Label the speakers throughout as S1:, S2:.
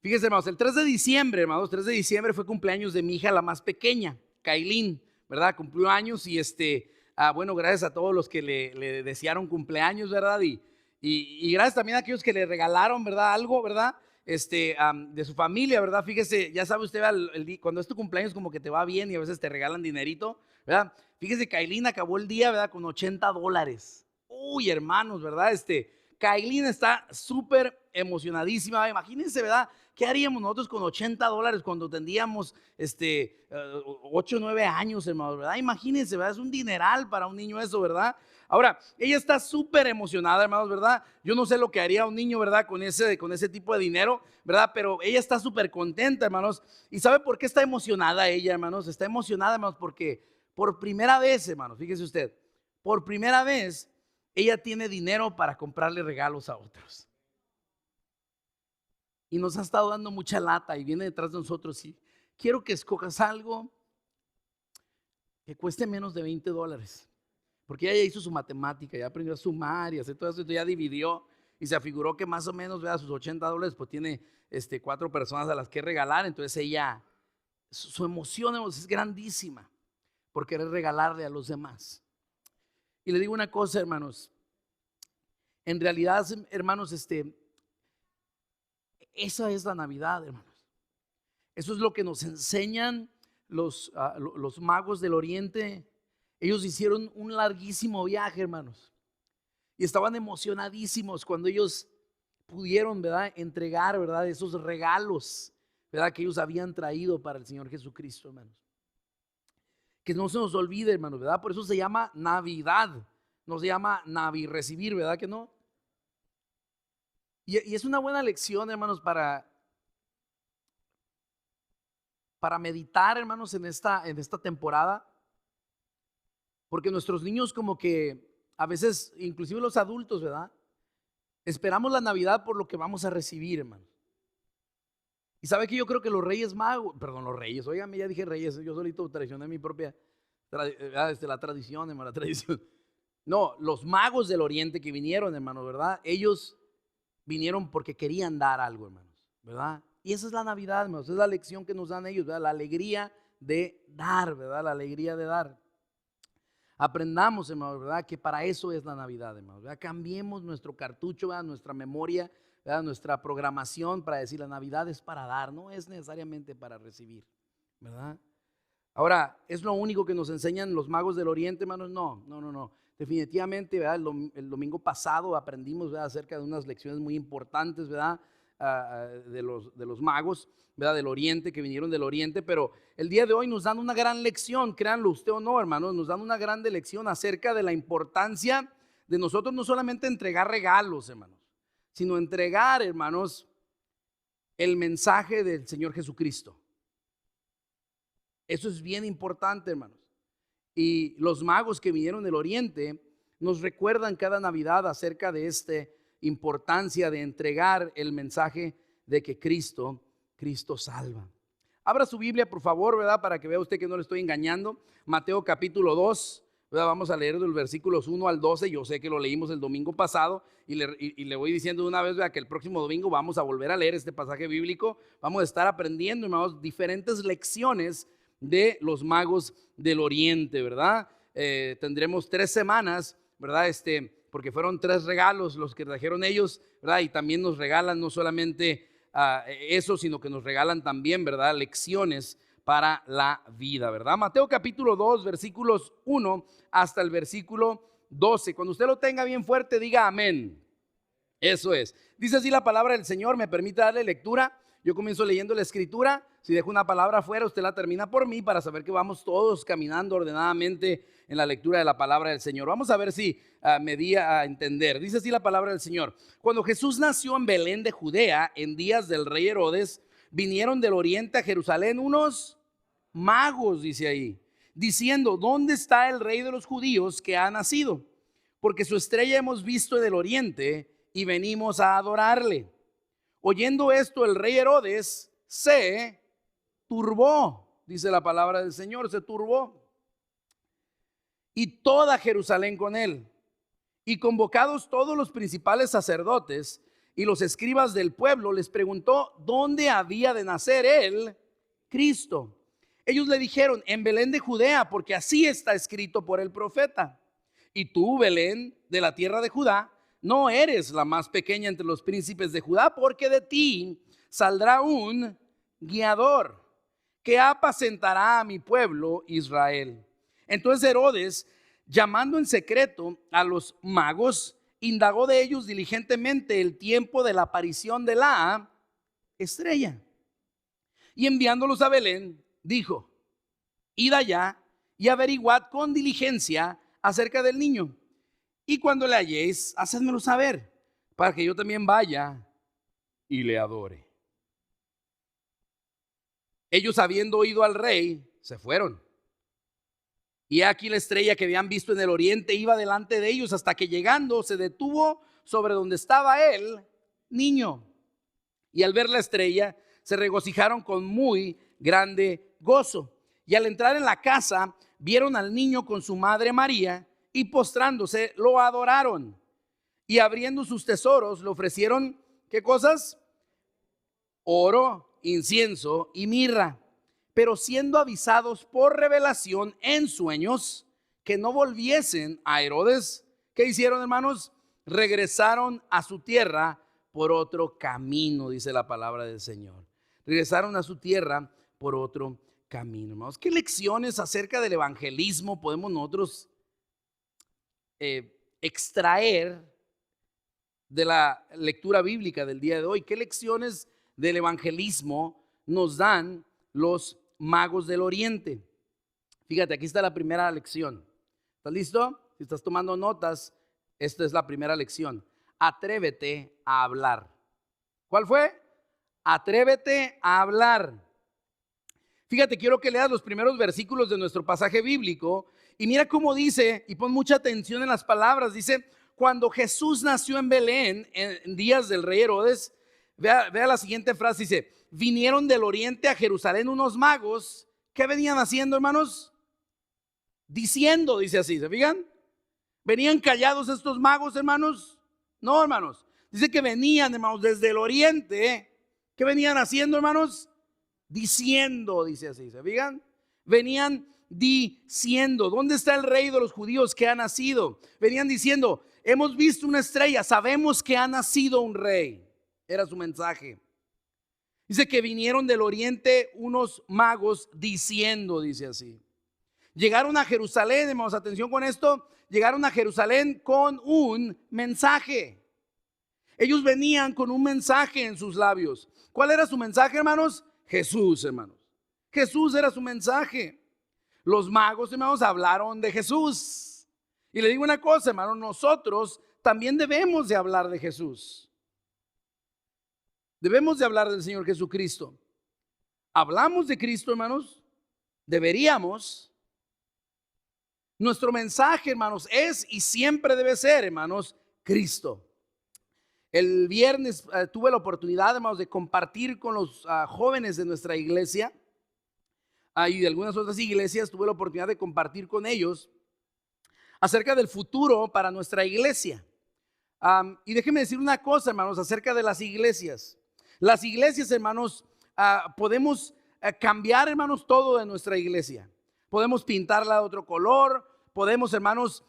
S1: Fíjense, hermanos, el 3 de diciembre, hermanos, 3 de diciembre fue cumpleaños de mi hija, la más pequeña, Kailin, ¿verdad? Cumplió años y bueno, gracias a todos los que le desearon cumpleaños, ¿verdad? Y gracias también a aquellos que le regalaron, ¿verdad? Algo, ¿verdad? De su familia, ¿verdad? Fíjese, ya sabe usted, cuando es tu cumpleaños como que te va bien y a veces te regalan dinerito, ¿verdad? Fíjese, Kailin acabó el día, ¿verdad? Con $80. Uy, hermanos, ¿verdad? Kailin está súper emocionadísima. Imagínense, ¿verdad? ¿Qué haríamos nosotros con $80 cuando tendríamos 8 o 9 años, hermanos, ¿verdad? Imagínense, ¿verdad? Es un dineral para un niño eso, ¿verdad? Ahora, ella está súper emocionada, hermanos, ¿verdad? Yo no sé lo que haría un niño, ¿verdad? Con ese tipo de dinero, ¿verdad? Pero ella está súper contenta, hermanos. ¿Y sabe por qué está emocionada ella, hermanos? Está emocionada, hermanos, porque por primera vez, hermanos, fíjese usted, por primera vez ella tiene dinero para comprarle regalos a otros. Y nos ha estado dando mucha lata y viene detrás de nosotros y quiero que escojas algo que cueste menos de $20. Porque ella ya hizo su matemática, ya aprendió a sumar y hacer todo eso, ya dividió y se afiguró que más o menos, vea, sus $80, pues tiene 4 personas a las que regalar. Entonces ella, su emoción es grandísima por querer regalarle a los demás. Y le digo una cosa, hermanos, en realidad, hermanos, esa es la Navidad, hermanos. Eso es lo que nos enseñan los magos del Oriente. Ellos hicieron un larguísimo viaje, hermanos, y estaban emocionadísimos cuando ellos pudieron, ¿verdad?, entregar, ¿verdad?, esos regalos, ¿verdad?, que ellos habían traído para el Señor Jesucristo, hermanos. Que no se nos olvide, hermanos, ¿verdad? Por eso se llama Navidad, no se llama recibir, ¿verdad que no? Y es una buena lección, hermanos, para meditar, hermanos, en esta temporada. Porque nuestros niños como que a veces, inclusive los adultos, ¿verdad? Esperamos la Navidad por lo que vamos a recibir, hermanos. Y sabe que yo creo que los reyes magos, perdón, los reyes, óigame, ya dije reyes, yo solito traicioné mi propia, la tradición, hermano, la tradición. No, los magos del Oriente que vinieron, hermano, ¿verdad? Ellos vinieron porque querían dar algo, hermanos, ¿verdad? Y esa es la Navidad, hermanos, es la lección que nos dan ellos, ¿verdad? La alegría de dar, ¿verdad? La alegría de dar. Aprendamos, hermanos, ¿verdad? Que para eso es la Navidad, hermanos, ¿verdad? Cambiemos nuestro cartucho, ¿verdad? Nuestra memoria, ¿verdad? Nuestra programación para decir la Navidad es para dar, no es necesariamente para recibir, ¿verdad? Ahora, ¿es lo único que nos enseñan los magos del Oriente, hermanos? No. Definitivamente, ¿verdad? El domingo pasado aprendimos, ¿verdad?, acerca de unas lecciones muy importantes, ¿verdad? De los magos, ¿verdad?, del Oriente, que vinieron del Oriente, pero el día de hoy nos dan una gran lección, créanlo usted o no, hermanos, nos dan una gran lección acerca de la importancia de nosotros no solamente entregar regalos, hermanos, sino entregar, hermanos, el mensaje del Señor Jesucristo. Eso es bien importante, hermanos. Y los magos que vinieron del Oriente nos recuerdan cada Navidad acerca de esta importancia de entregar el mensaje de que Cristo salva. Abra su Biblia, por favor, ¿verdad? Para que vea usted que no le estoy engañando. Mateo capítulo 2, ¿verdad? Vamos a leer del versículos 1 al 12. Yo sé que lo leímos el domingo pasado y le voy diciendo de una vez, ¿verdad?, que el próximo domingo vamos a volver a leer este pasaje bíblico. Vamos a estar aprendiendo, hermanos, diferentes lecciones de los magos del Oriente, ¿verdad? Tendremos 3 semanas, ¿verdad? Porque fueron 3 regalos los que trajeron ellos, ¿verdad? Y también nos regalan no solamente eso, sino que nos regalan también, ¿verdad?, lecciones para la vida, ¿verdad? Mateo capítulo 2, versículos 1 hasta el versículo 12. Cuando usted lo tenga bien fuerte, diga amén. Eso es. Dice así la palabra del Señor. Me permite darle lectura. Yo comienzo leyendo la escritura. Si dejo una palabra afuera, usted la termina por mí para saber que vamos todos caminando ordenadamente en la lectura de la palabra del Señor. Vamos a ver si me di a entender. Dice así la palabra del Señor. Cuando Jesús nació en Belén de Judea, en días del rey Herodes, vinieron del oriente a Jerusalén unos magos, dice ahí, diciendo: ¿dónde está el rey de los judíos que ha nacido? Porque su estrella hemos visto del oriente y venimos a adorarle. Oyendo esto, el rey Herodes se turbó, dice la palabra del Señor, se turbó, y toda Jerusalén con él. Y convocados todos los principales sacerdotes y los escribas del pueblo, les preguntó dónde había de nacer el Cristo. Ellos le dijeron: en Belén de Judea, porque así está escrito por el profeta. Y tú, Belén, de la tierra de Judá, no eres la más pequeña entre los príncipes de Judá, porque de ti saldrá un guiador que apacentará a mi pueblo Israel. Entonces Herodes, llamando en secreto a los magos, indagó de ellos diligentemente el tiempo de la aparición de la estrella. Y enviándolos a Belén, dijo: id allá y averiguad con diligencia acerca del niño. Y cuando le halléis, hacedmelo saber, para que yo también vaya y le adore. Ellos, habiendo oído al rey, se fueron. Y aquí la estrella que habían visto en el oriente iba delante de ellos, hasta que llegando se detuvo sobre donde estaba el niño. Y al ver la estrella se regocijaron con muy grande gozo. Y al entrar en la casa vieron al niño con su madre María, y postrándose lo adoraron. Y abriendo sus tesoros le ofrecieron, ¿qué cosas? Oro, incienso y mirra. Pero siendo avisados por revelación en sueños que no volviesen a Herodes, ¿qué hicieron, hermanos? Regresaron a su tierra por otro camino, dice la palabra del Señor. Regresaron a su tierra por otro camino, hermanos. ¿Qué lecciones acerca del evangelismo podemos nosotros extraer de la lectura bíblica del día de hoy? ¿Qué lecciones del evangelismo nos dan los magos del oriente? Fíjate, aquí está la primera lección. ¿Estás listo? Si estás tomando notas, esta es la primera lección. Atrévete a hablar. ¿Cuál fue? Atrévete a hablar. Fíjate, quiero que leas los primeros versículos de nuestro pasaje bíblico y mira cómo dice, y pon mucha atención en las palabras. Dice: cuando Jesús nació en Belén, en días del rey Herodes, vea la siguiente frase, dice: vinieron del oriente a Jerusalén unos magos. ¿Qué venían haciendo, hermanos? Diciendo, dice así, ¿se fijan? ¿Venían callados estos magos, hermanos? No, hermanos. Dice que venían, hermanos, desde el oriente. ¿Qué venían haciendo, hermanos? Diciendo, dice así, ¿se fijan? Venían diciendo: ¿dónde está el rey de los judíos que ha nacido? Venían diciendo: hemos visto una estrella, sabemos que ha nacido un rey. Era su mensaje. Dice que vinieron del oriente unos magos diciendo, dice así. Llegaron a Jerusalén, hermanos, atención con esto. Llegaron a Jerusalén con un mensaje. Ellos venían con un mensaje en sus labios. ¿Cuál era su mensaje, hermanos? Jesús, hermanos. Jesús era su mensaje. Los magos, hermanos, hablaron de Jesús. Y le digo una cosa, hermanos, nosotros también debemos de hablar de Jesús. Debemos de hablar del Señor Jesucristo. ¿Hablamos de Cristo, hermanos? Deberíamos. Nuestro mensaje, hermanos, es y siempre debe ser, hermanos, Cristo. El viernes tuve la oportunidad, hermanos, de compartir con los jóvenes de nuestra iglesia y de algunas otras iglesias. Tuve la oportunidad de compartir con ellos acerca del futuro para nuestra iglesia. Y déjenme decir una cosa, hermanos, acerca de las iglesias. Las iglesias, hermanos, podemos cambiar, hermanos, todo de nuestra iglesia. Podemos pintarla de otro color, podemos, hermanos,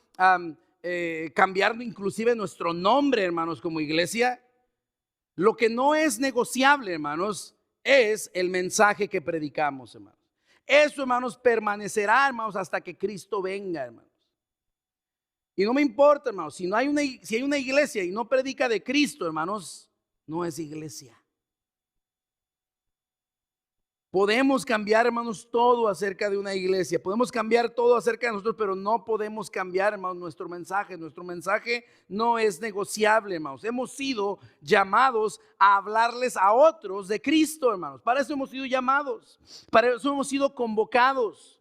S1: cambiar inclusive nuestro nombre, hermanos, como iglesia. Lo que no es negociable, hermanos, es el mensaje que predicamos, hermanos. Eso, hermanos, permanecerá, hermanos, hasta que Cristo venga, hermanos. Y no me importa, hermanos, si hay una iglesia y no predica de Cristo, hermanos, no es iglesia. Podemos cambiar, hermanos, todo acerca de una iglesia. Podemos cambiar todo acerca de nosotros, pero no podemos cambiar, hermanos, nuestro mensaje. Nuestro mensaje no es negociable, hermanos. Hemos sido llamados a hablarles a otros de Cristo, hermanos. Para eso hemos sido llamados. Para eso hemos sido convocados.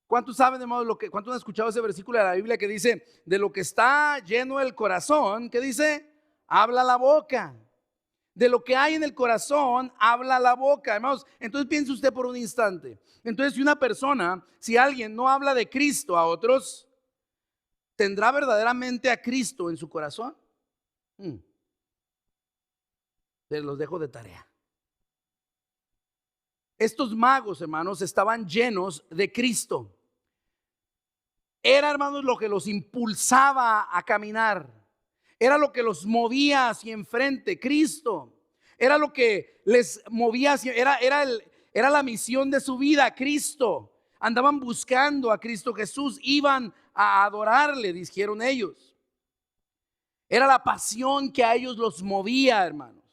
S1: ¿Cuántos saben, hermanos, cuántos han escuchado ese versículo de la Biblia que dice: de lo que está lleno el corazón, ¿qué dice? Habla la boca. De lo que hay en el corazón, habla la boca, hermanos. Entonces piense usted por un instante. Entonces, si alguien no habla de Cristo a otros, ¿tendrá verdaderamente a Cristo en su corazón? Se los dejo de tarea. Estos magos, hermanos, estaban llenos de Cristo. Era, hermanos, lo que los impulsaba a caminar. Era lo que los movía hacia enfrente, Cristo. Era lo que les movía hacia, era la misión de su vida, Cristo. Andaban buscando a Cristo Jesús, iban a adorarle, dijeron ellos. Era la pasión que a ellos los movía, hermanos.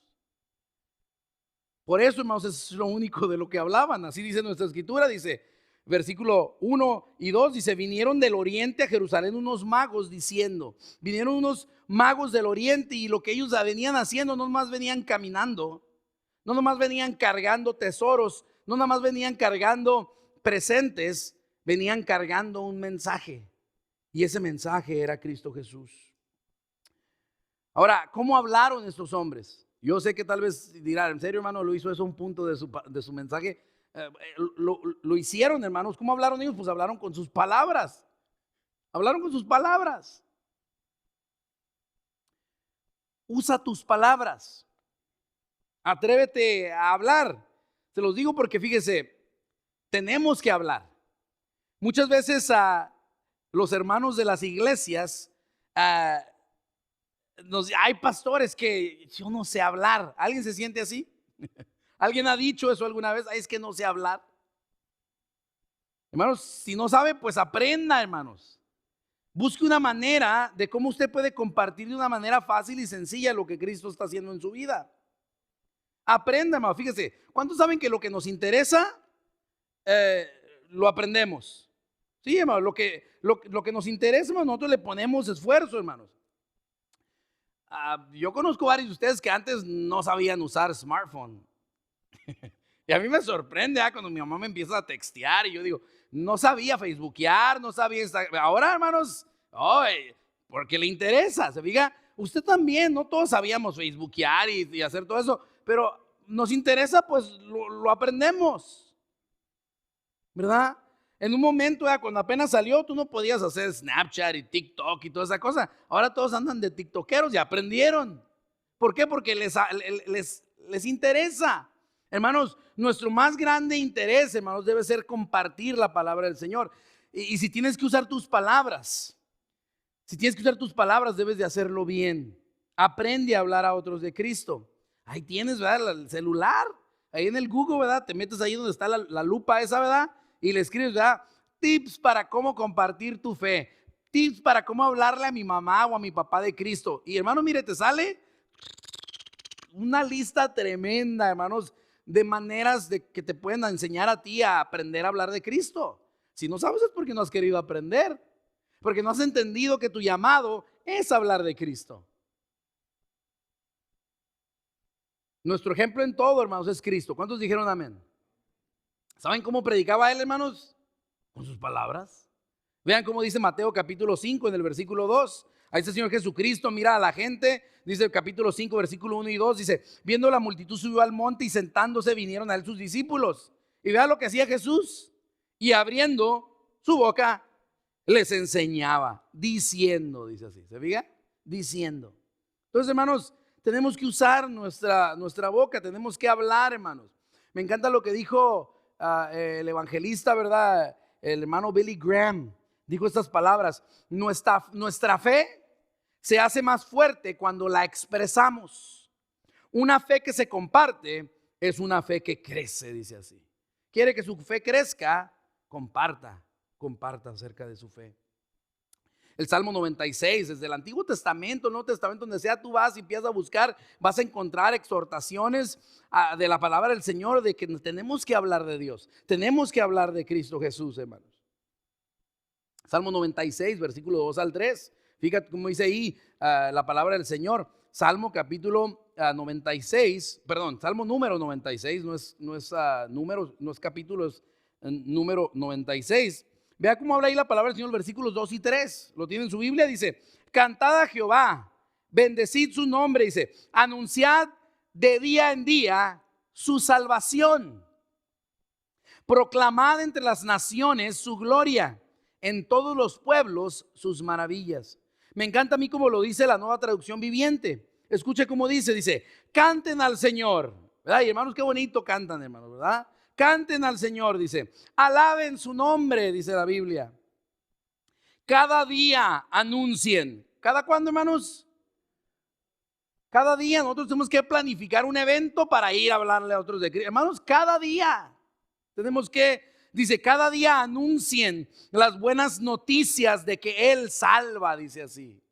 S1: Por eso, hermanos, es lo único de lo que hablaban. Así dice nuestra escritura, dice, versículo 1 y 2, dice, vinieron del oriente a Jerusalén unos magos diciendo, vinieron unos magos del oriente y lo que ellos venían haciendo, no nomás venían caminando, no nomás venían cargando tesoros, no nomás venían cargando presentes, venían cargando un mensaje. Y ese mensaje era Cristo Jesús. Ahora, ¿cómo hablaron estos hombres? Yo sé que tal vez dirán, ¿en serio, hermano, lo hizo eso un punto de su mensaje? Lo hicieron, hermanos. ¿Cómo hablaron ellos? Pues hablaron con sus palabras. Hablaron con sus palabras. Usa tus palabras. Atrévete a hablar. Se los digo porque fíjese, tenemos que hablar. Muchas veces los hermanos de las iglesias, hay pastores que yo no sé hablar. ¿Alguien se siente así? ¿Alguien ha dicho eso alguna vez? Es que no sé hablar. Hermanos, si no sabe, pues aprenda, hermanos. Busque una manera de cómo usted puede compartir de una manera fácil y sencilla lo que Cristo está haciendo en su vida. Aprenda, hermano. Fíjese, ¿cuántos saben que lo que nos interesa lo aprendemos? Sí, hermano, lo que nos interesa, hermano, nosotros le ponemos esfuerzo, hermanos. Yo conozco varios de ustedes que antes no sabían usar smartphone. Y a mí me sorprende cuando mi mamá me empieza a textear y yo digo, no sabía facebookear, no sabía Instagram. Ahora, hermanos, porque le interesa. Se fija, usted también, no todos sabíamos facebookear y hacer todo eso, pero nos interesa, pues lo aprendemos, ¿verdad? En un momento, cuando apenas salió, tú no podías hacer Snapchat y TikTok y toda esa cosa. Ahora todos andan de tiktokeros y aprendieron. ¿Por qué? Porque les interesa. Hermanos, nuestro más grande interés, hermanos, debe ser compartir la palabra del Señor. Y si tienes que usar tus palabras, debes de hacerlo bien. Aprende a hablar a otros de Cristo. Ahí tienes, ¿verdad? El celular, ahí en el Google, ¿verdad? Te metes ahí donde está la lupa esa, ¿verdad? Y le escribes, ¿verdad? Tips para cómo compartir tu fe. Tips para cómo hablarle a mi mamá o a mi papá de Cristo. Y hermano, mire, te sale una lista tremenda, hermanos, de maneras de que te pueden enseñar a ti a aprender a hablar de Cristo. Si no sabes es porque no has querido aprender. Porque no has entendido que tu llamado es hablar de Cristo. Nuestro ejemplo en todo, hermanos, es Cristo. ¿Cuántos dijeron amén? ¿Saben cómo predicaba él, hermanos? Con sus palabras. Vean cómo dice Mateo capítulo 5 en el versículo 2. Ahí está el Señor Jesucristo, mira a la gente. Dice el capítulo 5, versículo 1 y 2. Dice, viendo la multitud subió al monte y sentándose vinieron a él sus discípulos. Y vean lo que hacía Jesús. Y abriendo su boca les enseñaba, diciendo, dice así. ¿Se fija? Diciendo. Entonces, hermanos, tenemos que usar nuestra boca. Tenemos que hablar, hermanos. Me encanta lo que dijo el evangelista, ¿verdad? El hermano Billy Graham dijo estas palabras: nuestra fe se hace más fuerte cuando la expresamos. Una fe que se comparte es una fe que crece, dice así. Quiere que su fe crezca, comparta acerca de su fe. El Salmo 96, desde el Antiguo Testamento, Nuevo Testamento, donde sea tú vas y empiezas a buscar, vas a encontrar exhortaciones de la palabra del Señor, de que tenemos que hablar de Dios, tenemos que hablar de Cristo Jesús, hermanos. Salmo 96, versículo 2 al 3. Fíjate cómo dice ahí la palabra del Señor. Salmo capítulo 96, perdón, Salmo número 96, no es capítulo, es número 96. Vea cómo habla ahí la palabra del Señor, versículos 2 y 3. Lo tiene en su Biblia, dice: cantad a Jehová, bendecid su nombre, dice, anunciad de día en día su salvación. Proclamad entre las naciones su gloria, en todos los pueblos sus maravillas. Me encanta a mí como lo dice la Nueva Traducción Viviente. Escuche cómo dice, canten al Señor, ¿verdad? Y hermanos, qué bonito cantan, hermanos, ¿verdad? Canten al Señor, dice, alaben su nombre, dice la Biblia. Cada día anuncien. ¿Cada cuándo, hermanos? Cada día nosotros tenemos que planificar un evento para ir a hablarle a otros de Cristo. Hermanos, cada día tenemos que, dice, cada día anuncien las buenas noticias de que Él salva, dice así.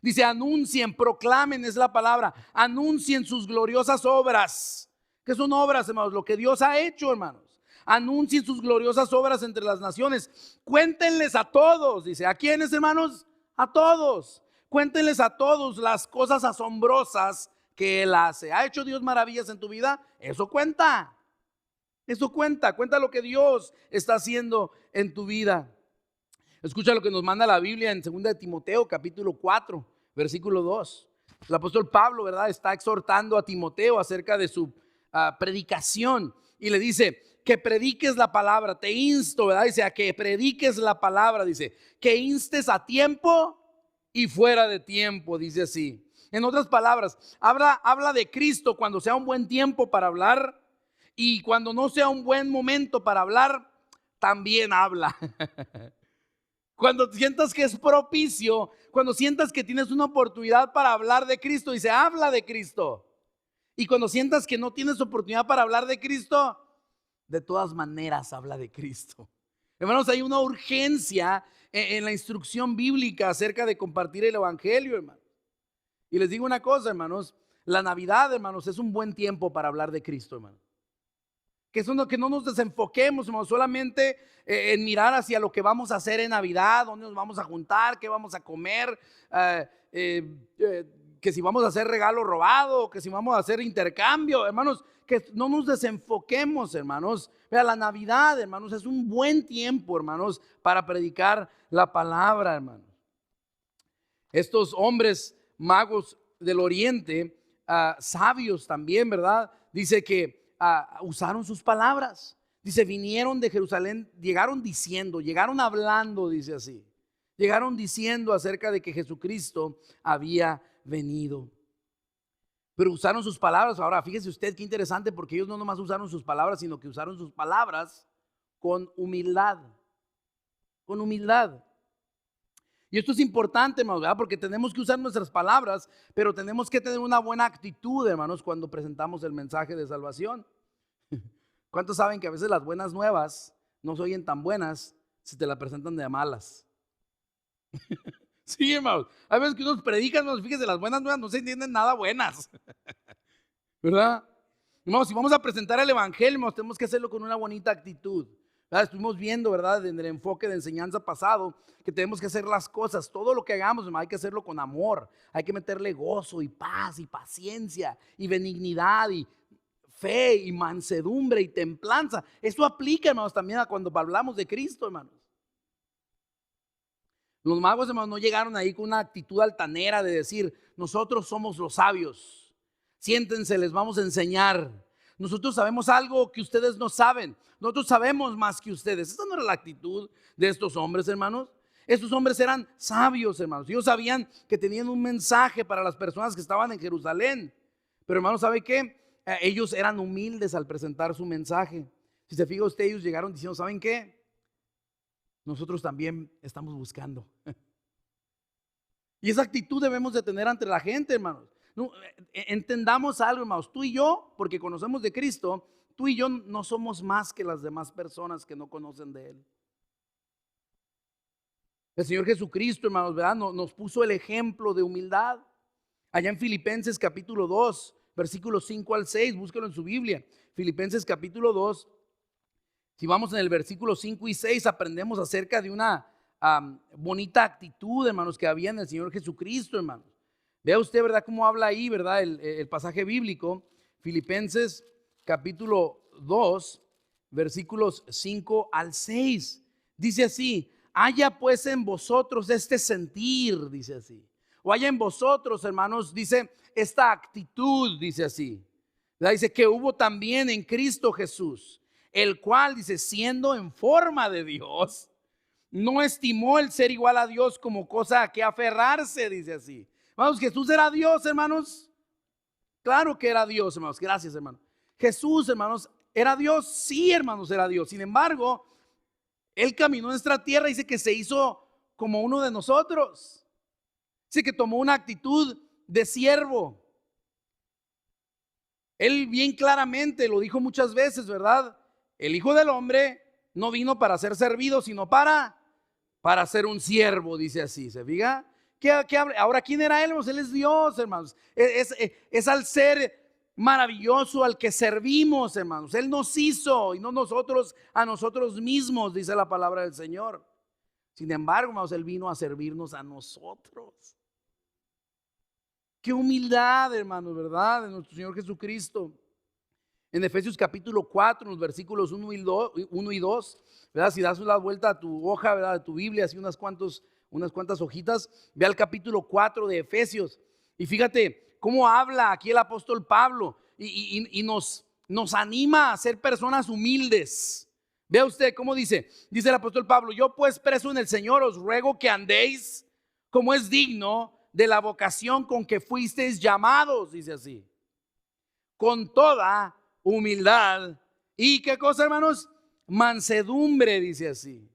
S1: Dice, anuncien, proclamen, es la palabra, anuncien sus gloriosas obras. ¿Qué son obras, hermanos? Lo que Dios ha hecho, hermanos. Anuncien sus gloriosas obras entre las naciones. Cuéntenles a todos, dice, ¿a quiénes, hermanos? A todos. Cuéntenles a todos las cosas asombrosas que Él hace. ¿Ha hecho Dios maravillas en tu vida? Eso cuenta. Eso cuenta. Cuenta lo que Dios está haciendo en tu vida. Escucha lo que nos manda la Biblia en 2 de Timoteo, capítulo 4, versículo 2. El apóstol Pablo, ¿verdad?, está exhortando a Timoteo acerca de su predicación. Y le dice, que prediques la palabra. Te insto, ¿verdad? Dice, a que prediques la palabra. Dice, que instes a tiempo y fuera de tiempo, dice así. En otras palabras, habla de Cristo cuando sea un buen tiempo para hablar, y cuando no sea un buen momento para hablar, también habla. Cuando sientas que es propicio, cuando sientas que tienes una oportunidad para hablar de Cristo, dice, habla de Cristo. Y cuando sientas que no tienes oportunidad para hablar de Cristo, de todas maneras habla de Cristo. Hermanos, hay una urgencia en la instrucción bíblica acerca de compartir el evangelio, hermanos. Y les digo una cosa, hermanos, la Navidad, hermanos, es un buen tiempo para hablar de Cristo, hermanos. Que no nos desenfoquemos, hermanos, solamente en mirar hacia lo que vamos a hacer en Navidad, dónde nos vamos a juntar, qué vamos a comer, que si vamos a hacer regalo robado, que si vamos a hacer intercambio, hermanos, que no nos desenfoquemos, hermanos. Vea, la Navidad, hermanos, es un buen tiempo, hermanos, para predicar la palabra, hermanos. Estos hombres magos del oriente, sabios también, ¿verdad? Dice que usaron sus palabras. Dice, vinieron de Jerusalén, llegaron hablando, dice así. Llegaron diciendo acerca de que Jesucristo había venido. Pero usaron sus palabras. Ahora, fíjese usted qué interesante, porque ellos no nomás usaron sus palabras, sino que usaron sus palabras con humildad. Con humildad. Y esto es importante, hermanos, ¿verdad? Porque tenemos que usar nuestras palabras, pero tenemos que tener una buena actitud, hermanos, cuando presentamos el mensaje de salvación. ¿Cuántos saben que a veces las buenas nuevas no se oyen tan buenas si te la presentan de malas? Sí, hermanos. Hay veces que unos predican, fíjense, las buenas nuevas no se entienden nada buenas, ¿verdad? Hermanos, si vamos a presentar el evangelio, hermanos, tenemos que hacerlo con una bonita actitud. ¿Verdad? Estuvimos viendo, ¿verdad?, en el enfoque de enseñanza pasado, que tenemos que hacer las cosas, todo lo que hagamos, hermano, hay que hacerlo con amor, hay que meterle gozo y paz y paciencia y benignidad y fe y mansedumbre y templanza. Esto aplica, hermanos, también a cuando hablamos de Cristo, hermanos. Los magos, hermanos, no llegaron ahí con una actitud altanera de decir, nosotros somos los sabios, siéntense, les vamos a enseñar. Nosotros sabemos algo que ustedes no saben. Nosotros sabemos más que ustedes. Esa no era la actitud de estos hombres, hermanos. Estos hombres eran sabios, hermanos. Ellos sabían que tenían un mensaje para las personas que estaban en Jerusalén. Pero, hermanos, ¿sabe qué? Ellos eran humildes al presentar su mensaje. Si se fija usted, ellos llegaron diciendo, ¿saben qué? Nosotros también estamos buscando. Y esa actitud debemos de tener ante la gente, hermanos. No, entendamos algo, hermanos. Tú y yo, porque conocemos de Cristo, tú y yo no somos más que las demás personas que no conocen de Él. El Señor Jesucristo, hermanos, ¿verdad?, nos puso el ejemplo de humildad. Allá en Filipenses capítulo 2, versículos 5 al 6, búsquelo en su Biblia. Filipenses capítulo 2, si vamos en el versículo 5 y 6, aprendemos acerca de una bonita actitud, hermanos, que había en el Señor Jesucristo, hermanos. Vea usted, ¿verdad?, cómo habla ahí, ¿verdad?, el pasaje bíblico. Filipenses capítulo 2, versículos 5 al 6. Dice así, haya pues en vosotros este sentir, dice así. O haya en vosotros, hermanos, dice, esta actitud, dice así. ¿Verdad? Dice que hubo también en Cristo Jesús, el cual, dice, siendo en forma de Dios, no estimó el ser igual a Dios como cosa a que aferrarse, dice así. Vamos, Jesús era Dios, hermanos. Claro que era Dios, hermanos. Gracias, hermano. Jesús, hermanos, era Dios. Sí, hermanos, era Dios. Sin embargo, Él caminó en nuestra tierra y dice que se hizo como uno de nosotros. Dice que tomó una actitud de siervo. Él bien claramente lo dijo muchas veces, ¿verdad? El Hijo del Hombre no vino para ser servido, sino para ser un siervo, dice así. ¿Se fija? Ahora, ¿quién era él? Él es Dios, hermanos. Es al ser maravilloso al que servimos, hermanos. Él nos hizo y no nosotros a nosotros mismos, dice la palabra del Señor. Sin embargo, hermanos, Él vino a servirnos a nosotros. Qué humildad, hermanos, ¿verdad? De nuestro Señor Jesucristo. En Efesios capítulo 4, en los versículos 1 y 2, ¿verdad? Si das una vuelta a tu hoja, ¿verdad? De tu Biblia, así unas cuantas hojitas, ve al capítulo 4 de Efesios. Y fíjate cómo habla aquí el apóstol Pablo y nos anima a ser personas humildes. Vea usted cómo dice el apóstol Pablo: yo pues preso en el Señor os ruego que andéis como es digno de la vocación con que fuisteis llamados, dice así, con toda humildad y ¿qué cosa, hermanos? Mansedumbre, dice así.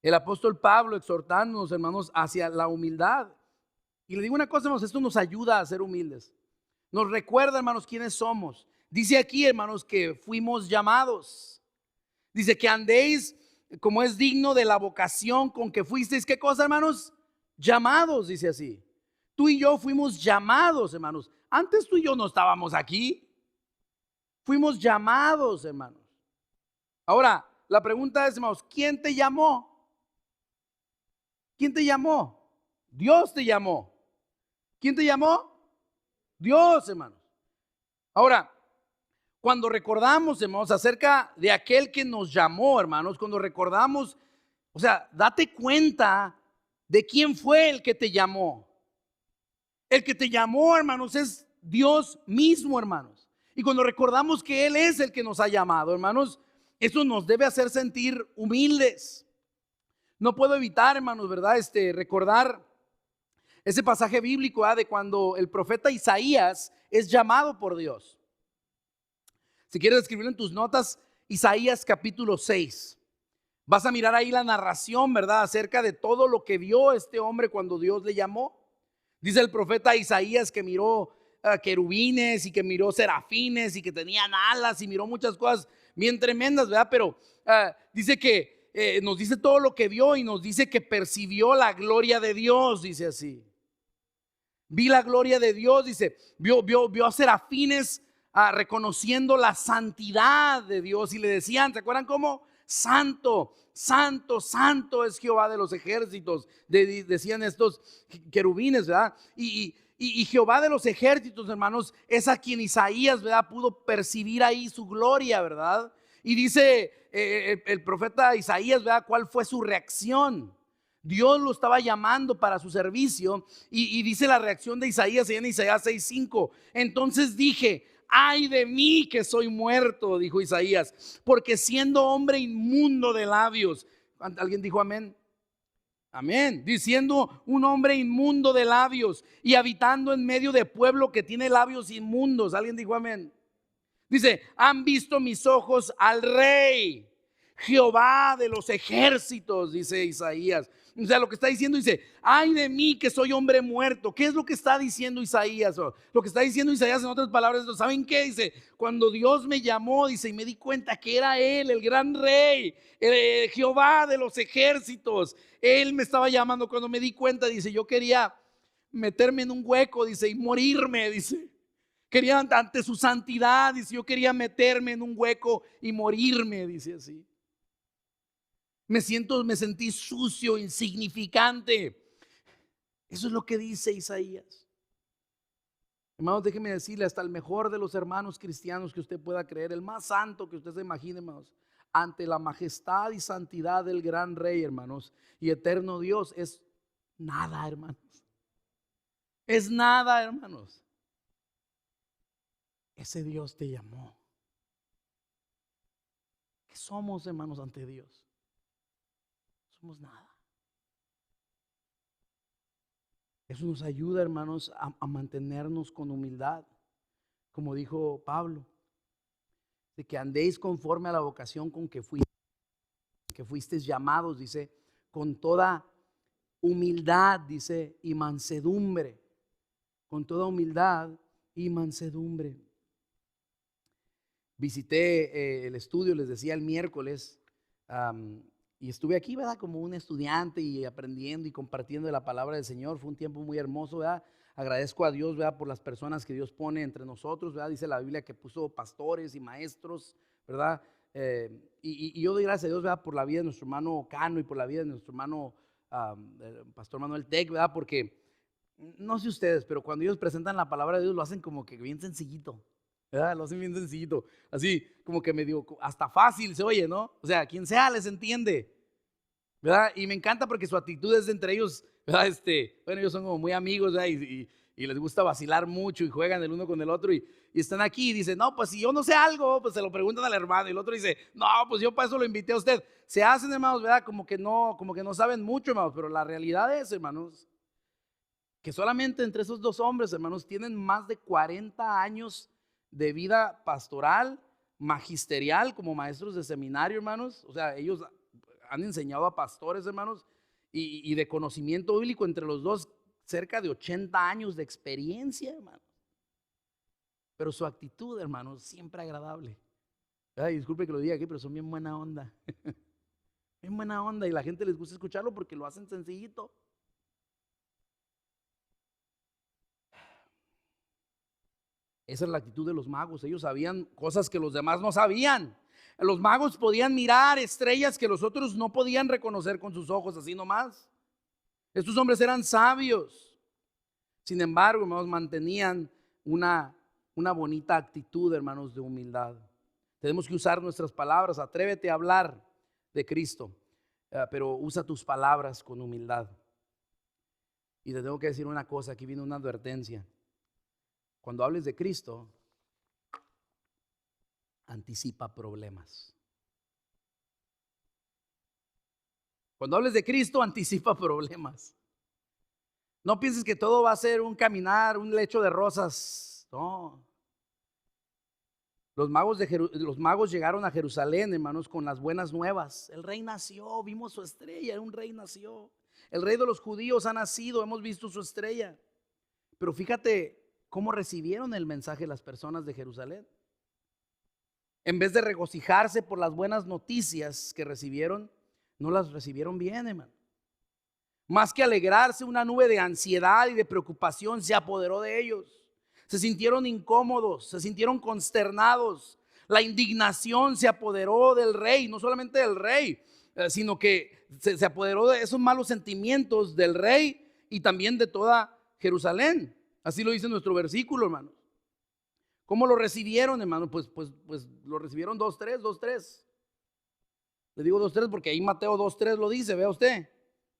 S1: El apóstol Pablo exhortándonos, hermanos, hacia la humildad. Y le digo una cosa, hermanos, esto nos ayuda a ser humildes. Nos recuerda, hermanos, quiénes somos. Dice aquí, hermanos, que fuimos llamados. Dice que andéis como es digno de la vocación con que fuisteis, ¿qué cosa, hermanos? Llamados, dice así. Tú y yo fuimos llamados, hermanos. Antes tú y yo no estábamos aquí. Fuimos llamados, hermanos. Ahora, la pregunta es, hermanos, ¿quién te llamó? ¿Quién te llamó? Dios te llamó. ¿Quién te llamó? Dios, hermanos. Ahora, cuando recordamos, hermanos, acerca de aquel que nos llamó, hermanos, cuando recordamos, o sea, date cuenta de quién fue el que te llamó. El que te llamó, hermanos, es Dios mismo, hermanos. Y cuando recordamos que Él es el que nos ha llamado, hermanos, eso nos debe hacer sentir humildes. No puedo evitar, hermanos, ¿verdad? Recordar ese pasaje bíblico de cuando el profeta Isaías es llamado por Dios. Si quieres escribirlo en tus notas, Isaías capítulo 6. Vas a mirar ahí la narración, ¿verdad? Acerca de todo lo que vio este hombre cuando Dios le llamó. Dice el profeta Isaías que miró querubines y que miró serafines y que tenían alas y miró muchas cosas bien tremendas, ¿verdad? Pero dice que nos dice todo lo que vio y nos dice que percibió la gloria de Dios, dice así. Vi la gloria de Dios, dice, vio a serafines reconociendo la santidad de Dios y le decían, ¿se acuerdan cómo? Santo, santo, santo es Jehová de los ejércitos, decían estos querubines, ¿verdad? Y Jehová de los ejércitos, hermanos, es a quien Isaías, ¿verdad? Pudo percibir ahí su gloria, ¿verdad? Y dice el profeta Isaías, ¿verdad? ¿Cuál fue su reacción? Dios lo estaba llamando para su servicio y dice la reacción de Isaías en Isaías 6:5. Entonces dije, ay de mí que soy muerto, dijo Isaías, porque siendo hombre inmundo de labios. ¿Alguien dijo amén? Amén. Diciendo un hombre inmundo de labios y habitando en medio de pueblo que tiene labios inmundos. ¿Alguien dijo amén? Dice, han visto mis ojos al Rey, Jehová de los ejércitos, dice Isaías. O sea, lo que está diciendo, dice, ay de mí que soy hombre muerto. ¿Qué es lo que está diciendo Isaías? Lo que está diciendo Isaías en otras palabras, ¿saben qué? Dice, cuando Dios me llamó, dice, y me di cuenta que era Él, el gran Rey, Jehová de los ejércitos. Él me estaba llamando. Cuando me di cuenta, dice, yo quería meterme en un hueco, dice, y morirme, dice. Quería ante su santidad, dice, yo quería meterme en un hueco y morirme, dice así. Me sentí sucio, insignificante. Eso es lo que dice Isaías. Hermanos, déjeme decirle, hasta el mejor de los hermanos cristianos que usted pueda creer, el más santo que usted se imagine, hermanos, ante la majestad y santidad del gran Rey, hermanos, y eterno Dios, es nada, hermanos. Es nada, hermanos. Ese Dios te llamó. ¿Qué somos, hermanos, ante Dios? Somos nada. Eso nos ayuda, hermanos, a mantenernos con humildad. Como dijo Pablo, de que andéis conforme a la vocación con que fuisteis llamados, dice, con toda humildad, dice, y mansedumbre. Con toda humildad y mansedumbre. Visité el estudio, les decía el miércoles, y estuve aquí, ¿verdad? Como un estudiante y aprendiendo y compartiendo de la palabra del Señor. Fue un tiempo muy hermoso, ¿verdad? Agradezco a Dios, ¿verdad? Por las personas que Dios pone entre nosotros, ¿verdad? Dice la Biblia que puso pastores y maestros, ¿verdad? Y yo doy gracias a Dios, ¿verdad? Por la vida de nuestro hermano Cano y por la vida de nuestro hermano Pastor Manuel Tec, ¿verdad? Porque no sé ustedes, pero cuando ellos presentan la palabra de Dios lo hacen como que bien sencillito, ¿verdad? Lo hacen bien sencillito, así como que medio, hasta fácil se oye, ¿no? O sea, quien sea les entiende, ¿verdad? Y me encanta porque su actitud es de entre ellos, ¿verdad? Bueno, ellos son como muy amigos, ¿verdad? Y les gusta vacilar mucho y juegan el uno con el otro y están aquí y dicen, no, pues si yo no sé algo, pues se lo preguntan al hermano y el otro dice, no, pues yo para eso lo invité a usted. Se hacen, hermanos, ¿verdad? Como que no saben mucho, hermanos, pero la realidad es, hermanos, que solamente entre esos dos hombres, hermanos, tienen más de 40 años de vida pastoral, magisterial, como maestros de seminario, hermanos. O sea, ellos han enseñado a pastores, hermanos, y de conocimiento bíblico entre los dos, cerca de 80 años de experiencia, hermanos. Pero su actitud, hermanos, siempre agradable. Ay, disculpe que lo diga aquí, pero son bien buena onda. Bien buena onda y la gente les gusta escucharlo porque lo hacen sencillito. Esa es la actitud de los magos. Ellos sabían cosas que los demás no sabían. Los magos podían mirar estrellas que los otros no podían reconocer con sus ojos, así nomás. Estos hombres eran sabios. Sin embargo, hermanos, mantenían una bonita actitud, hermanos, de humildad. Tenemos que usar nuestras palabras. Atrévete a hablar de Cristo, pero usa tus palabras con humildad. Y te tengo que decir una cosa, aquí viene una advertencia. Cuando hables de Cristo, anticipa problemas. Cuando hables de Cristo, anticipa problemas. No pienses que todo va a ser un caminar, un lecho de rosas. No. Los magos llegaron a Jerusalén, hermanos, con las buenas nuevas. El rey nació, vimos su estrella, un rey nació. El rey de los judíos ha nacido, hemos visto su estrella. Pero fíjate cómo recibieron el mensaje las personas de Jerusalén. En vez de regocijarse por las buenas noticias que recibieron, no las recibieron bien, hermano. Más que alegrarse, una nube de ansiedad y de preocupación se apoderó de ellos. Se sintieron incómodos, se sintieron consternados. La indignación se apoderó del rey, no solamente del rey, sino que se apoderó de esos malos sentimientos del rey y también de toda Jerusalén. Así lo dice nuestro versículo, hermanos. ¿Cómo lo recibieron, hermano? Pues lo recibieron 2:3, 2:3. Le digo 2:3 porque ahí Mateo 2:3 lo dice, vea usted.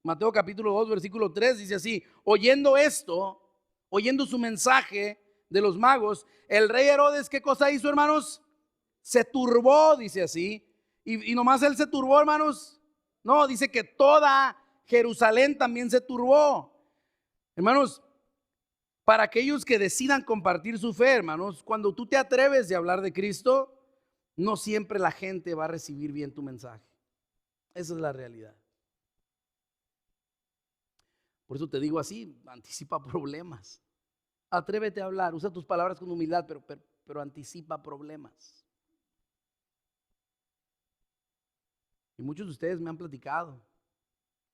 S1: Mateo capítulo 2, versículo 3 dice así: oyendo esto, oyendo su mensaje de los magos, el rey Herodes, ¿qué cosa hizo, hermanos? Se turbó, dice así. Y nomás él se turbó, hermanos. No, dice que toda Jerusalén también se turbó. Hermanos, para aquellos que decidan compartir su fe, hermanos, cuando tú te atreves de hablar de Cristo, no siempre la gente va a recibir bien tu mensaje. Esa es la realidad. Por eso te digo así, anticipa problemas. Atrévete a hablar, usa tus palabras con humildad, pero anticipa problemas. Y muchos de ustedes me han platicado,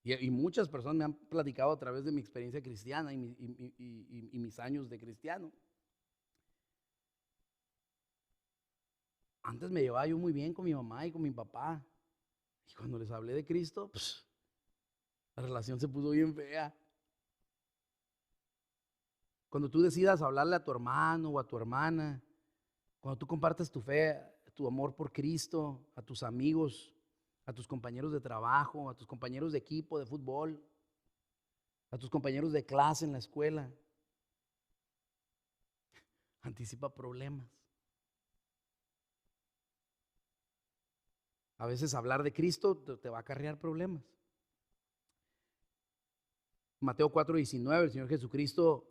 S1: y muchas personas me han platicado a través de mi experiencia cristiana y mis años de cristiano. Antes me llevaba yo muy bien con mi mamá y con mi papá. Y cuando les hablé de Cristo, pues, la relación se puso bien fea. Cuando tú decidas hablarle a tu hermano o a tu hermana, cuando tú compartes tu fe, tu amor por Cristo, a tus amigos, a tus compañeros de trabajo, a tus compañeros de equipo de fútbol, a tus compañeros de clase en la escuela, anticipa problemas. A veces hablar de Cristo te va a acarrear problemas. Mateo 4:19, el Señor Jesucristo,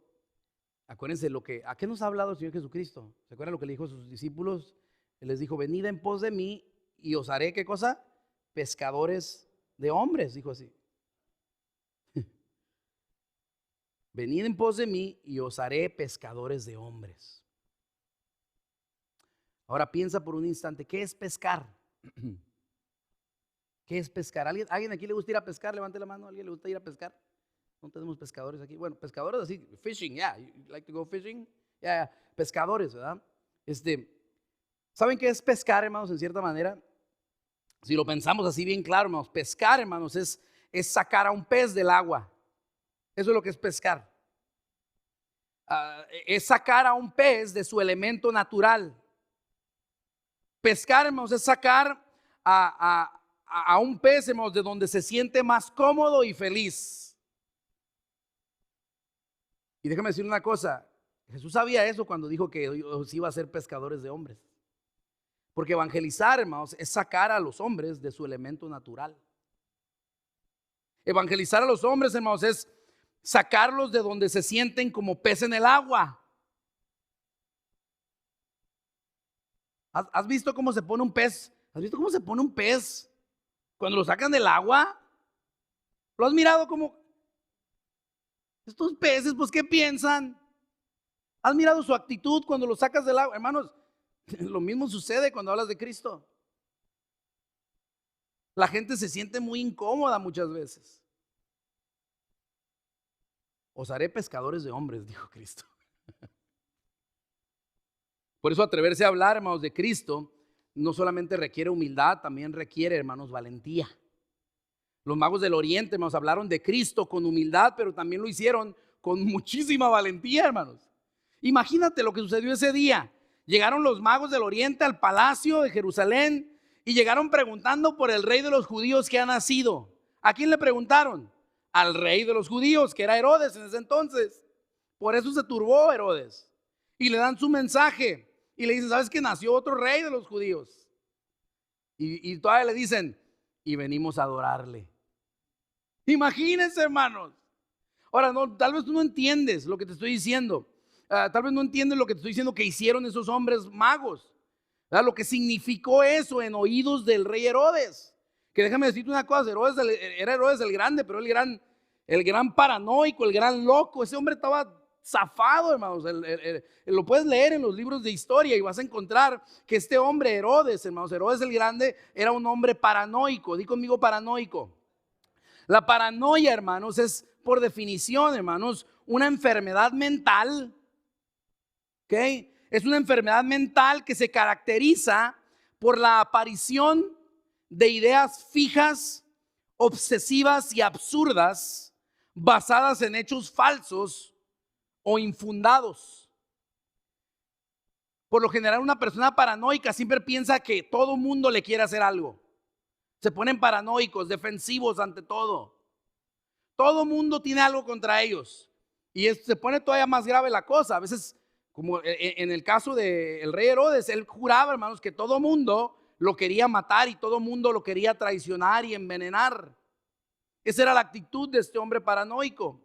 S1: acuérdense ¿a qué nos ha hablado el Señor Jesucristo? ¿Se acuerdan lo que le dijo a sus discípulos? Él les dijo, venid en pos de mí y os haré, ¿qué cosa? Pescadores de hombres, dijo así. Venid en pos de mí y os haré pescadores de hombres. Ahora piensa por un instante, ¿qué es pescar? ¿Qué es pescar? ¿Alguien aquí le gusta ir a pescar? Levante la mano. ¿Alguien le gusta ir a pescar? No tenemos pescadores aquí. Bueno, pescadores así, fishing, yeah. You like to go fishing? Yeah. Pescadores, ¿verdad? ¿Saben qué es pescar, hermanos? En cierta manera, si lo pensamos así bien claro, hermanos, pescar, hermanos, es sacar a un pez del agua. Eso es lo que es pescar. Es sacar a un pez de su elemento natural. Pescar, hermanos, es sacar a un pez, hermanos, de donde se siente más cómodo y feliz. Y déjame decir una cosa, Jesús sabía eso cuando dijo que os iba a ser pescadores de hombres. Porque evangelizar, hermanos, es sacar a los hombres de su elemento natural. Evangelizar a los hombres, hermanos, es sacarlos de donde se sienten como pez en el agua. ¿Has visto cómo se pone un pez? ¿Has visto cómo se pone un pez cuando lo sacan del agua? ¿Lo has mirado como? Estos peces, pues, ¿qué piensan? ¿Has mirado su actitud cuando lo sacas del agua? Hermanos, lo mismo sucede cuando hablas de Cristo. La gente se siente muy incómoda muchas veces. Os haré pescadores de hombres, dijo Cristo. Por eso atreverse a hablar, hermanos, de Cristo no solamente requiere humildad, también requiere, hermanos, valentía. Los magos del Oriente, hermanos, hablaron de Cristo con humildad, pero también lo hicieron con muchísima valentía, hermanos. Imagínate lo que sucedió ese día. Llegaron los magos del Oriente al palacio de Jerusalén y llegaron preguntando por el rey de los judíos que ha nacido. ¿A quién le preguntaron? Al rey de los judíos, que era Herodes en ese entonces. Por eso se turbó Herodes. Y le dan su mensaje. Y le dicen, ¿sabes que nació otro rey de los judíos? Y todavía le dicen, y venimos a adorarle. Imagínense, hermanos. Ahora, no, tal vez tú no entiendes lo que te estoy diciendo. Tal vez no entiendes lo que te estoy diciendo que hicieron esos hombres magos. ¿Verdad? Lo que significó eso en oídos del rey Herodes. Que déjame decirte una cosa, era Herodes el grande, pero el gran paranoico, el gran loco. Ese hombre estaba zafado, hermanos. Lo puedes leer en los libros de historia y vas a encontrar que este hombre Herodes, hermanos, Herodes el grande, era un hombre paranoico. Di conmigo paranoico. La paranoia, hermanos, es por definición, hermanos, una enfermedad mental. ¿Ok? Es una enfermedad mental que se caracteriza por la aparición de ideas fijas, obsesivas y absurdas, basadas en hechos falsos o infundados. Por lo general, una persona paranoica siempre piensa que todo mundo le quiere hacer algo. Se ponen paranoicos, defensivos ante todo. Todo mundo tiene algo contra ellos. Y se pone todavía más grave la cosa. A veces, como en el caso del rey Herodes, él juraba, hermanos, que todo mundo lo quería matar y todo mundo lo quería traicionar y envenenar. Esa era la actitud de este hombre paranoico.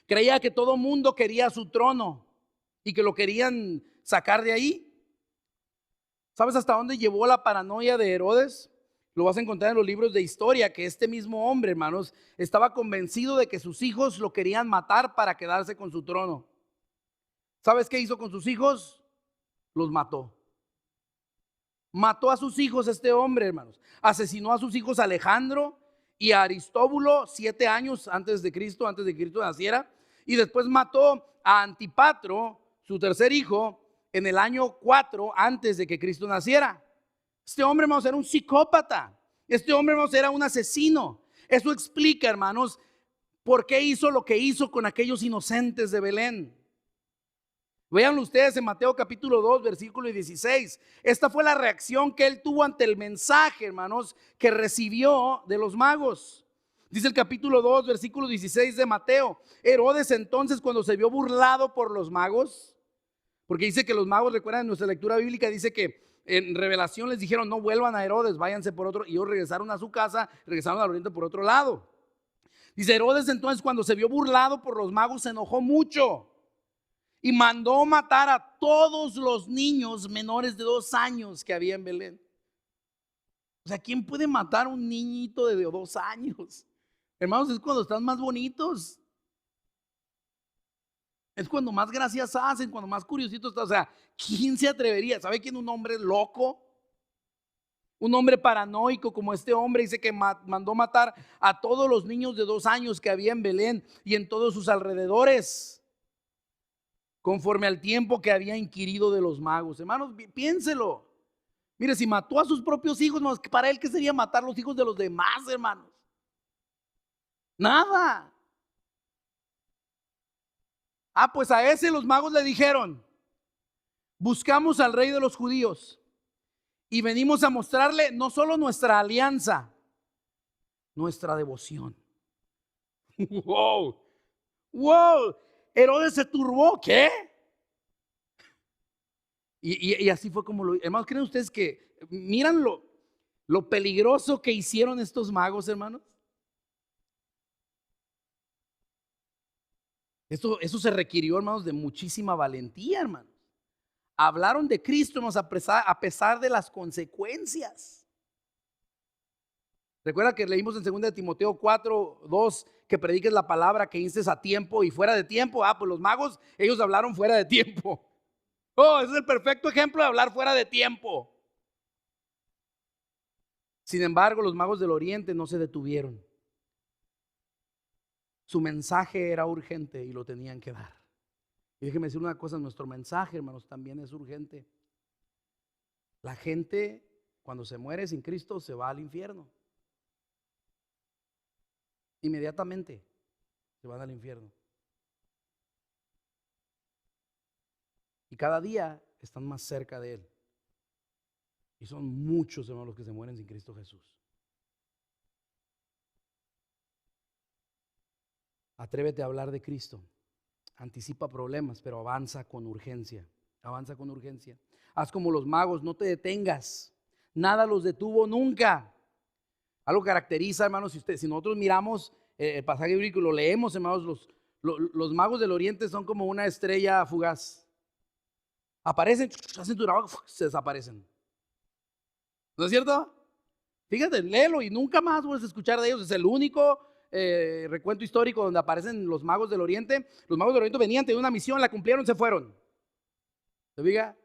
S1: Creía que todo mundo quería su trono y que lo querían sacar de ahí. ¿Sabes hasta dónde llevó la paranoia de Herodes? Lo vas a encontrar en los libros de historia, que este mismo hombre, hermanos, estaba convencido de que sus hijos lo querían matar para quedarse con su trono. ¿Sabes qué hizo con sus hijos? Los mató. Mató a sus hijos este hombre, hermanos. Asesinó a sus hijos Alejandro y a Aristóbulo 7 años antes de Cristo naciera. Y después mató a Antipatro, su tercer hijo, en el año 4 antes de que Cristo naciera. Este hombre, hermanos, era un psicópata. Este hombre, hermanos, era un asesino. Eso explica, hermanos, por qué hizo lo que hizo con aquellos inocentes de Belén. Vean ustedes en Mateo capítulo 2, versículo 16. Esta fue la reacción que él tuvo ante el mensaje, hermanos, que recibió de los magos. Dice el capítulo 2, versículo 16 de Mateo. Herodes entonces, cuando se vio burlado por los magos, porque dice que los magos, recuerdan en nuestra lectura bíblica, dice que en Revelación les dijeron, no vuelvan a Herodes, váyanse por otro, y ellos regresaron a su casa, regresaron al oriente por otro lado. Dice Herodes entonces, cuando se vio burlado por los magos, se enojó mucho y mandó matar a todos los niños menores de 2 años que había en Belén. O sea, ¿quién puede matar a un niñito de 2 años? Hermanos, es cuando están más bonitos. Es cuando más gracias hacen, cuando más curiositos están. O sea, ¿quién se atrevería? ¿Sabe quién? Un hombre loco, un hombre paranoico como este hombre. Dice que mandó matar a todos los niños de 2 años que había en Belén y en todos sus alrededores, conforme al tiempo que había inquirido de los magos. Hermanos, piénselo. Mire, si mató a sus propios hijos, hermanos, para él, ¿qué sería matar los hijos de los demás, hermanos? Nada. Pues a ese los magos le dijeron: buscamos al rey de los judíos y venimos a mostrarle no solo nuestra alianza, nuestra devoción. Wow, wow. Herodes se turbó. ¿Qué? Y así fue como hermanos, ¿creen ustedes que miran lo peligroso que hicieron estos magos, hermanos? Eso se requirió, hermanos, de muchísima valentía, hermanos. Hablaron de Cristo, hermanos, a pesar de las consecuencias. Recuerda que leímos en 2 de Timoteo 4:2 que prediques la palabra, que instes a tiempo y fuera de tiempo. Pues los magos, ellos hablaron fuera de tiempo. Ese es el perfecto ejemplo de hablar fuera de tiempo. Sin embargo, los magos del Oriente no se detuvieron. Su mensaje era urgente y lo tenían que dar. Y déjeme decir una cosa: nuestro mensaje, hermanos, también es urgente. La gente, cuando se muere sin Cristo, se va al infierno. Inmediatamente se van al infierno. Y cada día están más cerca de Él. Y son muchos, hermanos, los que se mueren sin Cristo Jesús. Atrévete a hablar de Cristo. Anticipa problemas, pero avanza con urgencia. Avanza con urgencia. Haz como los magos, no te detengas. Nada los detuvo nunca. Algo caracteriza, hermanos, si nosotros miramos el pasaje bíblico y lo leemos, hermanos, los magos del Oriente son como una estrella fugaz. Aparecen, hacen tu trabajo, se desaparecen. ¿No es cierto? Fíjate, léelo y nunca más vuelves a escuchar de ellos. Es el único recuento histórico donde aparecen los magos del Oriente. Los magos del Oriente venían, tenían una misión, la cumplieron, se fueron. ¿Se fija?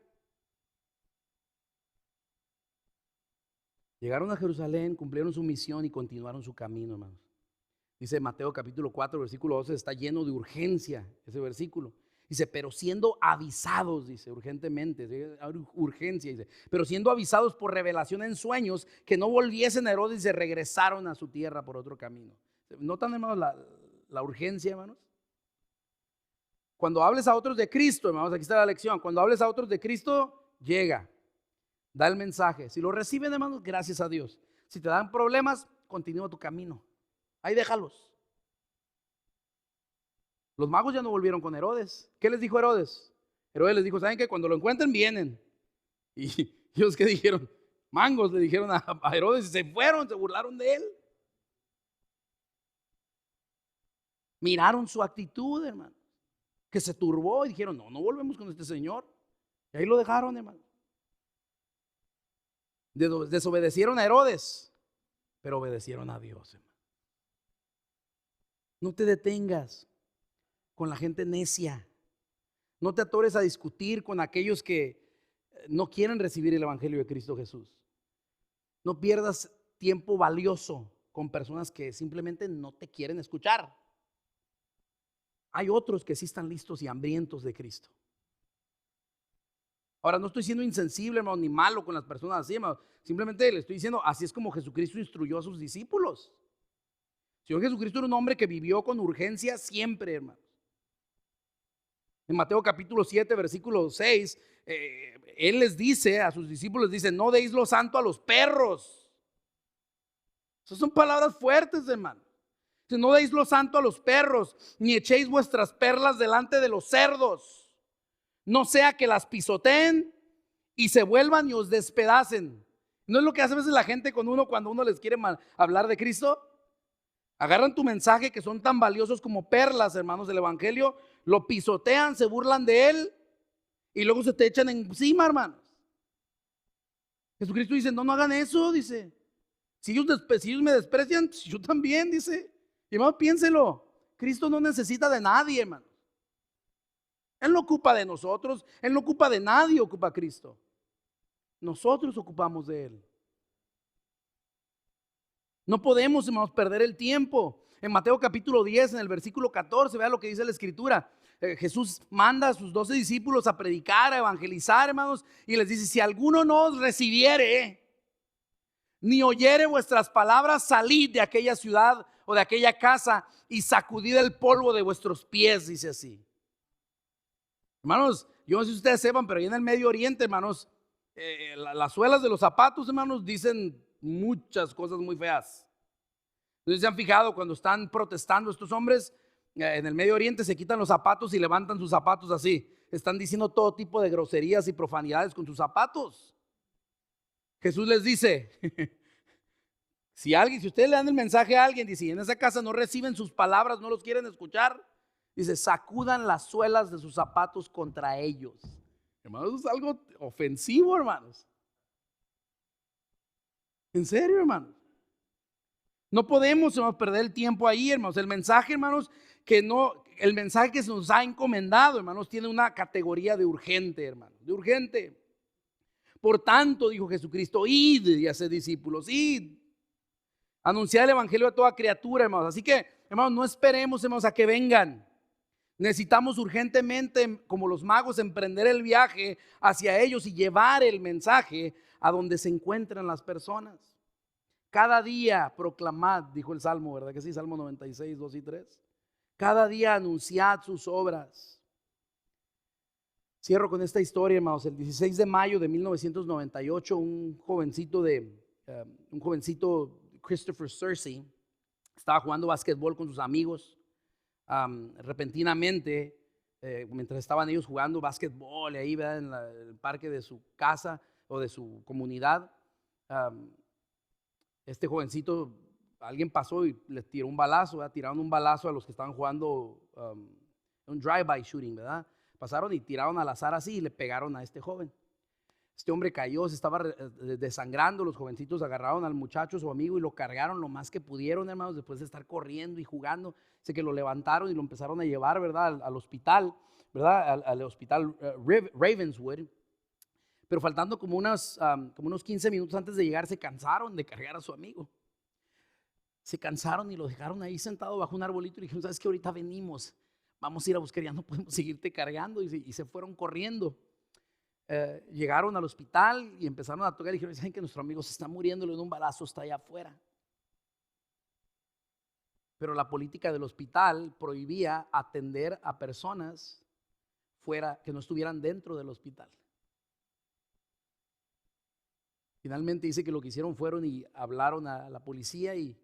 S1: Llegaron a Jerusalén, cumplieron su misión y continuaron su camino, hermanos. Dice Mateo capítulo 4, versículo 12, está lleno de urgencia ese versículo. Dice, pero siendo avisados, dice, urgentemente, urgencia, dice, pero siendo avisados por revelación en sueños, que no volviesen a Herodes, y se regresaron a su tierra por otro camino. ¿Notan, hermanos, la urgencia, hermanos? Cuando hables a otros de Cristo, hermanos, aquí está la lección. Cuando hables a otros de Cristo, llega, da el mensaje. Si lo reciben, hermanos, gracias a Dios. Si te dan problemas, continúa tu camino. Ahí déjalos. Los magos ya no volvieron con Herodes. ¿Qué les dijo Herodes? Herodes les dijo, ¿saben qué? Cuando lo encuentren, vienen. Y ellos, ¿qué dijeron? Mangos, le dijeron a Herodes, y se fueron, se burlaron de él. Miraron su actitud, hermano, que se turbó y dijeron, no volvemos con este señor. Y ahí lo dejaron, hermano. Desobedecieron a Herodes, pero obedecieron a Dios, hermano. No te detengas con la gente necia. No te atores a discutir con aquellos que no quieren recibir el evangelio de Cristo Jesús. No pierdas tiempo valioso con personas que simplemente no te quieren escuchar. Hay otros que sí están listos y hambrientos de Cristo. Ahora, no estoy siendo insensible, hermano, ni malo con las personas así, hermano. Simplemente le estoy diciendo, así es como Jesucristo instruyó a sus discípulos. El Señor Jesucristo era un hombre que vivió con urgencia siempre, hermano. En Mateo capítulo 7, versículo 6, Él les dice a sus discípulos, dice, no deis lo santo a los perros. Esas son palabras fuertes, hermano. Dice, no deis lo santo a los perros, ni echéis vuestras perlas delante de los cerdos, no sea que las pisoteen y se vuelvan y os despedacen. ¿No es lo que hace a veces la gente con uno cuando uno les quiere hablar de Cristo? Agarran tu mensaje, que son tan valiosos como perlas, hermanos, del evangelio, lo pisotean, se burlan de él y luego se te echan encima, hermanos. Jesucristo dice: no, no hagan eso, dice. Si ellos me desprecian, pues yo también, dice. Y hermano, piénselo. Cristo no necesita de nadie, hermano. Él no ocupa de nosotros, Él no ocupa de nadie, ocupa a Cristo. Nosotros ocupamos de Él. No podemos, hermanos, perder el tiempo. En Mateo capítulo 10, en el versículo 14, vea lo que dice la Escritura. Jesús manda a sus 12 discípulos a predicar, a evangelizar, hermanos, y les dice: si alguno no os recibiere, ni oyere vuestras palabras, salid de aquella ciudad o de aquella casa y sacudid el polvo de vuestros pies, dice así. Hermanos, yo no sé si ustedes sepan, pero ahí en el Medio Oriente, hermanos, las suelas de los zapatos, hermanos, dicen muchas cosas muy feas. Entonces, ¿se han fijado cuando están protestando estos hombres en el Medio Oriente? Se quitan los zapatos y levantan sus zapatos así. Están diciendo todo tipo de groserías y profanidades con sus zapatos. Jesús les dice: si ustedes le dan el mensaje a alguien, dice, y en esa casa no reciben sus palabras, no los quieren escuchar, dice, sacudan las suelas de sus zapatos contra ellos. Hermanos, es algo ofensivo, hermanos. En serio, hermanos. No podemos, hermanos, perder el tiempo ahí, hermanos. El mensaje, hermanos, el mensaje que se nos ha encomendado, hermanos, tiene una categoría de urgente, hermanos, de urgente. Por tanto, dijo Jesucristo, id y haced discípulos, id. Anunciar el evangelio a toda criatura, hermanos. Así que, hermanos, no esperemos, hermanos, a que vengan. Necesitamos urgentemente, como los magos, emprender el viaje hacia ellos y llevar el mensaje a donde se encuentran las personas. Cada día proclamad, dijo el Salmo, ¿verdad que sí? Salmo 96, 2 y 3. Cada día anunciad sus obras. Cierro con esta historia, hermanos. El 16 de mayo de 1998, un jovencito, Christopher Searcy, estaba jugando básquetbol con sus amigos. Repentinamente, mientras estaban ellos jugando básquetbol ahí, ¿verdad?, en el parque de su casa o de su comunidad, este jovencito, alguien pasó y les tiró un balazo, ¿verdad? Tiraron un balazo a los que estaban jugando un drive-by shooting, ¿verdad? Pasaron y tiraron al azar así y le pegaron a este joven. Este hombre cayó, se estaba desangrando. Los jovencitos agarraron al muchacho, su amigo, y lo cargaron lo más que pudieron, hermanos, después de estar corriendo y jugando. Sé que lo levantaron y lo empezaron a llevar, ¿verdad?, al hospital, ¿verdad?, al hospital Ravenswood. Pero faltando como unos 15 minutos antes de llegar, se cansaron de cargar a su amigo. Se cansaron y lo dejaron ahí sentado bajo un arbolito y le dijeron: ¿sabes qué? Ahorita venimos, vamos a ir a buscar, ya no podemos seguirte cargando. Y se fueron corriendo. Llegaron al hospital y empezaron a tocar y dijeron: ¿saben que nuestro amigo se está muriendo? Le dio un balazo, está allá afuera. Pero la política del hospital prohibía atender a personas fuera, que no estuvieran dentro del hospital. Finalmente dice que lo que hicieron fueron y hablaron a la policía y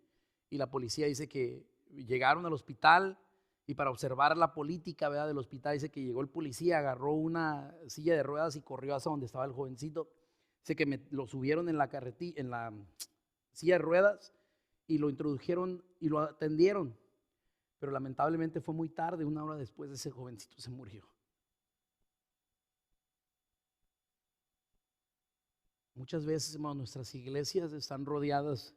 S1: la policía dice que llegaron al hospital y para observar la política, ¿verdad?, del hospital, dice que llegó el policía, agarró una silla de ruedas y corrió hacia donde estaba el jovencito. Dice que lo subieron en la silla de ruedas y lo introdujeron y lo atendieron. Pero lamentablemente fue muy tarde, 1 hora después, de ese jovencito se murió. Muchas veces, hermanos, nuestras iglesias están rodeadas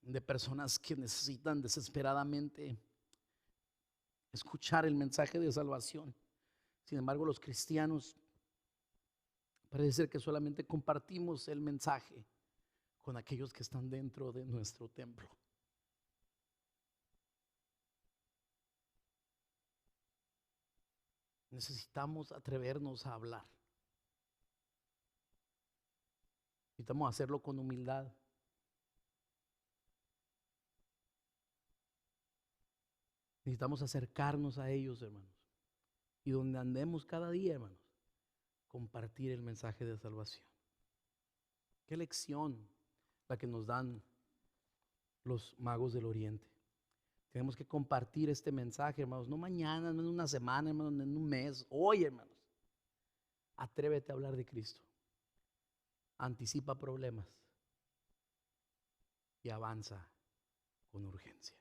S1: de personas que necesitan desesperadamente escuchar el mensaje de salvación. Sin embargo, los cristianos parece ser que solamente compartimos el mensaje con aquellos que están dentro de nuestro templo. Necesitamos atrevernos a hablar. Necesitamos hacerlo con humildad. Necesitamos acercarnos a ellos, hermanos. Y donde andemos cada día, hermanos, compartir el mensaje de salvación. Qué lección la que nos dan los magos del Oriente. Tenemos que compartir este mensaje, hermanos, no mañana, no en una semana, hermanos, no en un mes, hoy, hermanos. Atrévete a hablar de Cristo. Anticipa problemas y avanza con urgencia.